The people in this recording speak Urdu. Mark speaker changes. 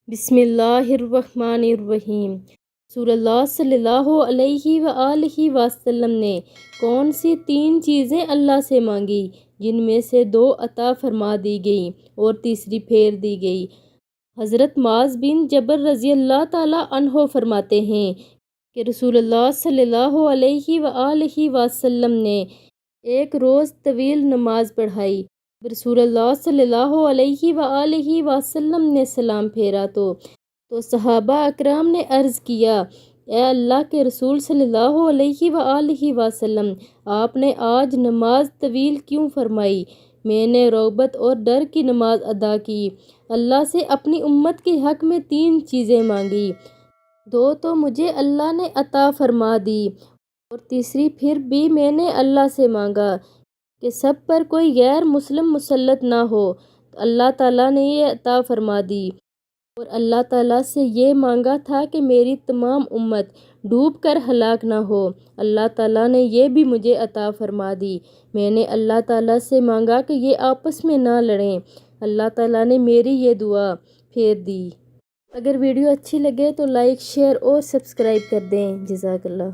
Speaker 1: بسم اللہ الرحمن الرحیم۔ رسول اللہ صلی اللہ علیہ وآلہ وسلم نے کون سی 3 چیزیں اللہ سے مانگی جن میں سے 2 عطا فرما دی گئیں اور تیسری پھیر دی گئی؟ حضرت معاذ بن جبل رضی اللہ تعالیٰ عنہ فرماتے ہیں کہ رسول اللہ صلی اللہ علیہ وآلہ وسلم نے ایک روز طویل نماز پڑھائی۔ رسول اللہ صلی اللہ علیہ وآلہ وسلم نے سلام پھیرا تو صحابہ اکرام نے عرض کیا، اے اللہ کے رسول صلی اللہ علیہ وآلہ وسلم، آپ نے آج نماز طویل کیوں فرمائی؟ میں نے رغبت اور ڈر کی نماز ادا کی۔ اللہ سے اپنی امت کے حق میں 3 چیزیں مانگی، 2 تو مجھے اللہ نے عطا فرما دی اور تیسری پھر بھی میں نے اللہ سے مانگا کہ سب پر کوئی غیر مسلم مسلط نہ ہو، تو اللہ تعالیٰ نے یہ عطا فرما دی۔ اور اللہ تعالیٰ سے یہ مانگا تھا کہ میری تمام امت ڈوب کر ہلاک نہ ہو، اللہ تعالیٰ نے یہ بھی مجھے عطا فرما دی۔ میں نے اللہ تعالیٰ سے مانگا کہ یہ آپس میں نہ لڑیں، اللہ تعالیٰ نے میری یہ دعا پھیر دی۔ اگر ویڈیو اچھی لگے تو لائک، شیئر اور سبسکرائب کر دیں۔ جزاک اللہ۔